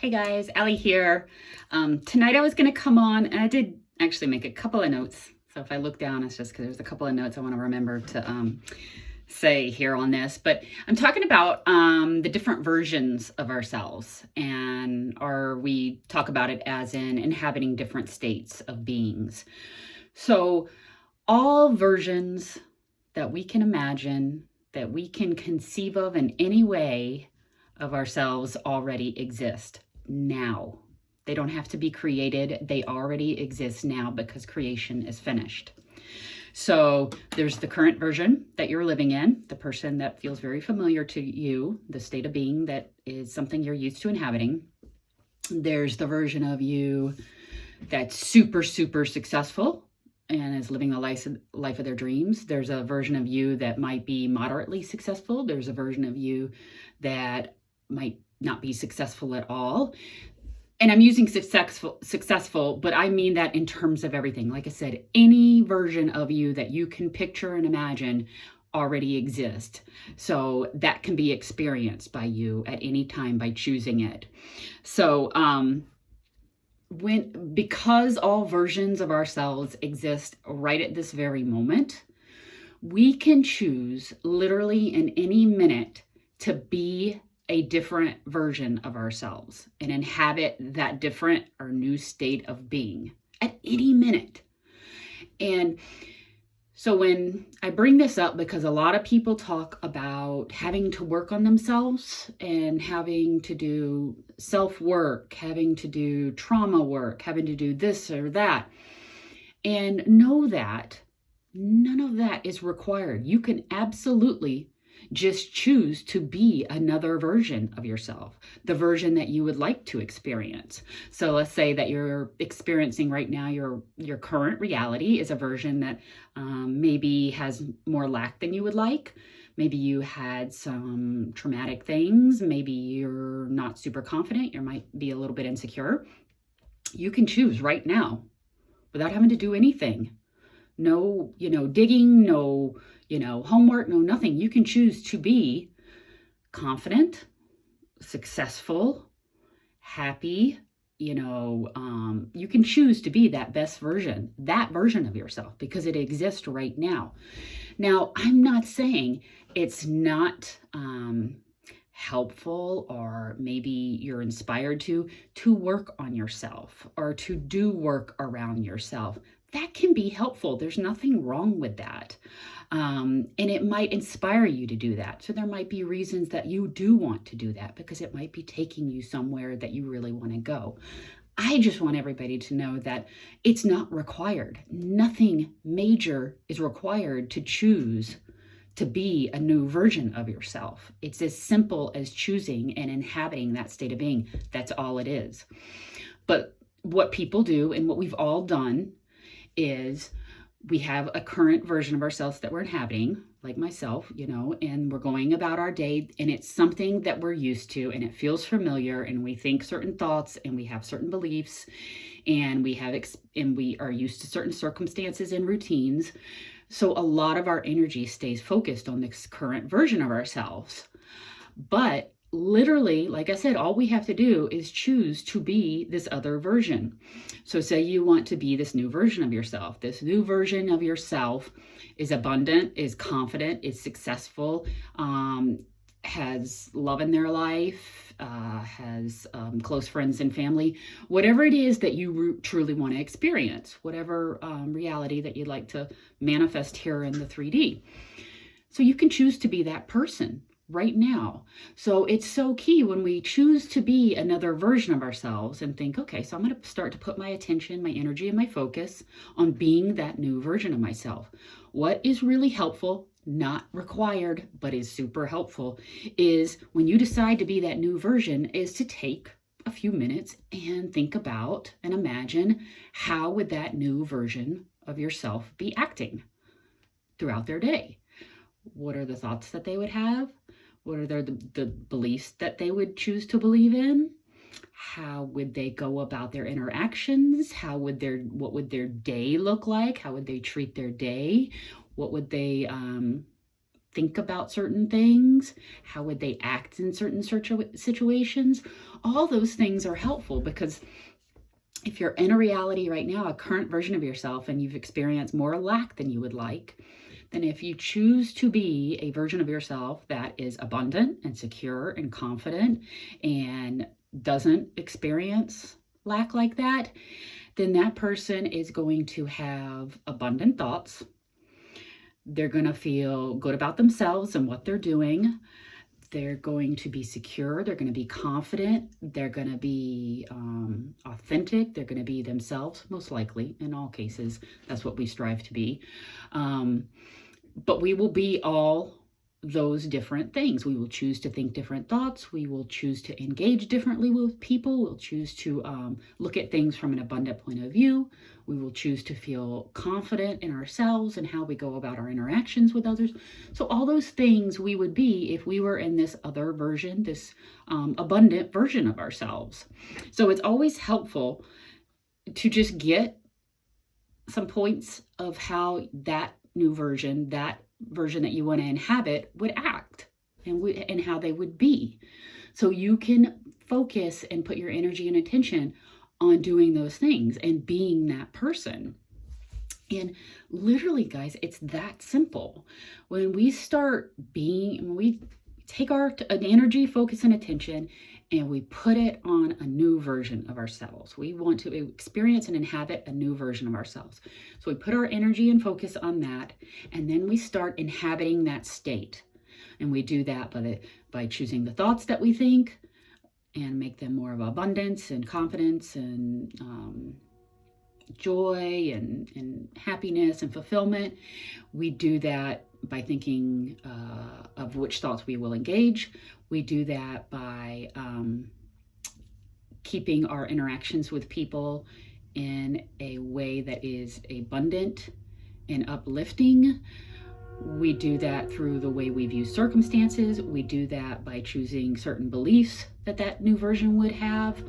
Hey guys, Allie here. Tonight I was going to come on, and I did actually make a couple of notes. So if I look down, it's just because there's a couple of notes I want to remember to say here on this. But I'm talking about the different versions of ourselves, we talk about it as in inhabiting different states of beings. So all versions that we can imagine, that we can conceive of in any way of ourselves already exist now. They don't have to be created. They already exist now because creation is finished. So there's the current version that you're living in, the person that feels very familiar to you, the state of being that is something you're used to inhabiting. There's the version of you that's super, super successful and is living the life of their dreams. There's a version of you that might be moderately successful. There's a version of you that might not be successful at all. And I'm using successful, but I mean that in terms of everything. Like I said, any version of you that you can picture and imagine already exists. So that can be experienced by you at any time by choosing it. So because all versions of ourselves exist right at this very moment, we can choose literally in any minute to be a different version of ourselves and inhabit that different or new state of being at any minute. And so when I bring this up, because a lot of people talk about having to work on themselves and having to do self-work, having to do trauma work, having to do this or that, and know that none of that is required. You can absolutely just choose to be another version of yourself, the version that you would like to experience. So let's say that you're experiencing right now, your current reality is a version that maybe has more lack than you would like. Maybe you had some traumatic things. Maybe you're not super confident. You might be a little bit insecure. You can choose right now without having to do anything. No, digging, no, homework, no, nothing. You can choose to be confident, successful, happy. You can choose to be that best version, that version of yourself, because it exists right now. Now, I'm not saying it's not helpful, or maybe you're inspired to work on yourself or to do work around yourself. That can be helpful. There's nothing wrong with that. And it might inspire you to do that. So there might be reasons that you do want to do that, because it might be taking you somewhere that you really want to go. I just want everybody to know that it's not required. Nothing major is required to choose to be a new version of yourself. It's as simple as choosing and inhabiting that state of being. That's all it is. But what people do, and what we've all done, is we have a current version of ourselves that we're inhabiting, like myself, and we're going about our day, and it's something that we're used to, and it feels familiar, and we think certain thoughts, and we have certain beliefs, and we are used to certain circumstances and routines. So a lot of our energy stays focused on this current version of ourselves. But literally, like I said, all we have to do is choose to be this other version. So say you want to be this new version of yourself. This new version of yourself is abundant, is confident, is successful, has love in their life, has close friends and family, whatever it is that you truly want to experience, whatever reality that you'd like to manifest here in the 3D. So you can choose to be that person right now. So it's so key when we choose to be another version of ourselves and think, okay, so I'm going to start to put my attention, my energy, and my focus on being that new version of myself. What is really helpful, not required, but is super helpful, is when you decide to be that new version, is to take a few minutes and think about and imagine, how would that new version of yourself be acting throughout their day? What are the thoughts that they would have? What are the beliefs that they would choose to believe in? How would they go about their interactions? What would their day look like? How would they treat their day? What would they think about certain things? How would they act in certain situations? All those things are helpful, because if you're in a reality right now, a current version of yourself, and you've experienced more lack than you would like, then if you choose to be a version of yourself that is abundant and secure and confident and doesn't experience lack like that, then that person is going to have abundant thoughts. They're going to feel good about themselves and what they're doing. They're going to be secure. They're going to be confident. They're going to be authentic. They're going to be themselves, most likely. In all cases, that's what we strive to be. But we will be all those different things. We will choose to think different thoughts. We will choose to engage differently with people. We'll choose to look at things from an abundant point of view. We will choose to feel confident in ourselves and how we go about our interactions with others. So all those things we would be if we were in this other version, this abundant version of ourselves. So it's always helpful to just get some points of how that new version, that version that you want to inhabit, would act and how they would be. So you can focus and put your energy and attention on doing those things and being that person. And literally, guys, it's that simple. When we take our energy, focus, and attention, and we put it on a new version of ourselves. We want to experience and inhabit a new version of ourselves. So we put our energy and focus on that, and then we start inhabiting that state. And we do that by choosing the thoughts that we think and make them more of abundance and confidence and joy and happiness and fulfillment. We do that by thinking of which thoughts we will engage. We do that by keeping our interactions with people in a way that is abundant and uplifting. We do that through the way we view circumstances. We do that by choosing certain beliefs that new version would have.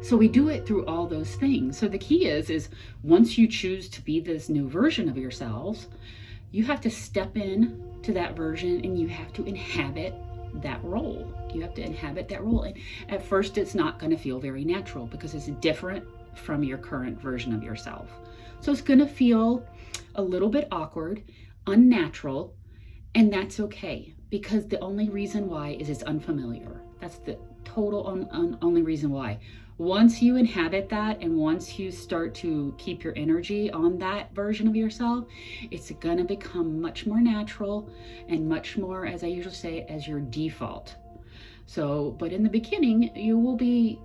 So we do it through all those things. So the key is once you choose to be this new version of yourselves, you have to step in to that version and you have to inhabit that role. You have to inhabit that role. And at first, it's not going to feel very natural because it's different from your current version of yourself. So it's going to feel a little bit awkward, unnatural, and that's okay, because the only reason why is it's unfamiliar. That's the total only reason why. Once you inhabit that and once you start to keep your energy on that version of yourself, it's going to become much more natural and much more, as I usually say, as your default. So, but in the beginning, you will be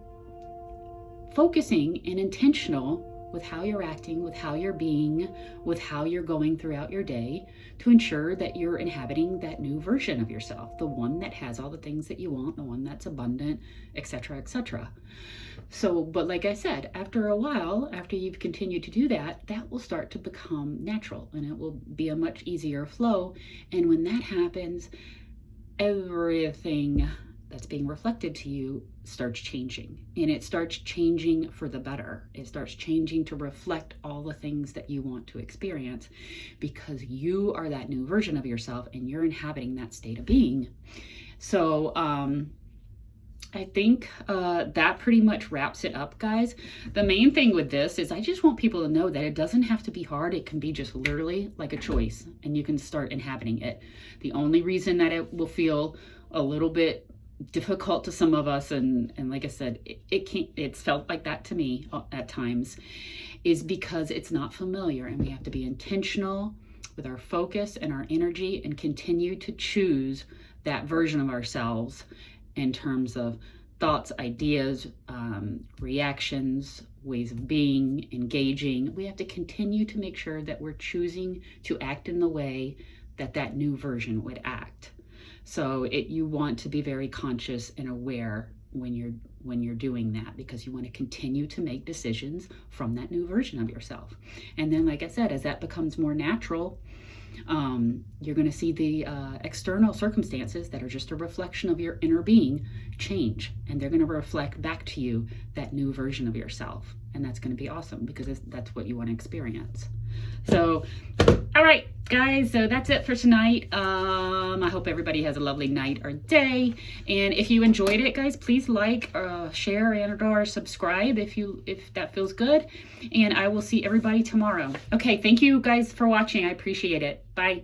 focusing and intentional with how you're acting, with how you're being, with how you're going throughout your day to ensure that you're inhabiting that new version of yourself, the one that has all the things that you want, the one that's abundant, etc., etc. So, but like I said, after a while, after you've continued to do that, that will start to become natural and it will be a much easier flow. And when that happens, everything that's being reflected to you starts changing, and it starts changing for the better. It starts changing to reflect all the things that you want to experience because you are that new version of yourself and you're inhabiting that state of being. So I think that pretty much wraps it up, guys. The main thing with this is I just want people to know that it doesn't have to be hard. It can be just literally like a choice, and you can start inhabiting it. The only reason that it will feel a little bit difficult to some of us, and like I said, it's felt like that to me at times, is because it's not familiar, and we have to be intentional with our focus and our energy and continue to choose that version of ourselves in terms of thoughts, ideas, reactions, ways of being, engaging. We have to continue to make sure that we're choosing to act in the way that new version would act. So you want to be very conscious and aware when you're doing that, because you want to continue to make decisions from that new version of yourself. And then, like I said, as that becomes more natural, you're going to see the external circumstances that are just a reflection of your inner being change, and they're going to reflect back to you that new version of yourself. And that's going to be awesome because that's what you want to experience. So, all right, guys, so that's it for tonight. I hope everybody has a lovely night or day. And if you enjoyed it, guys, please like, share, and or subscribe if that feels good. And I will see everybody tomorrow. Okay, thank you guys for watching. I appreciate it. Bye.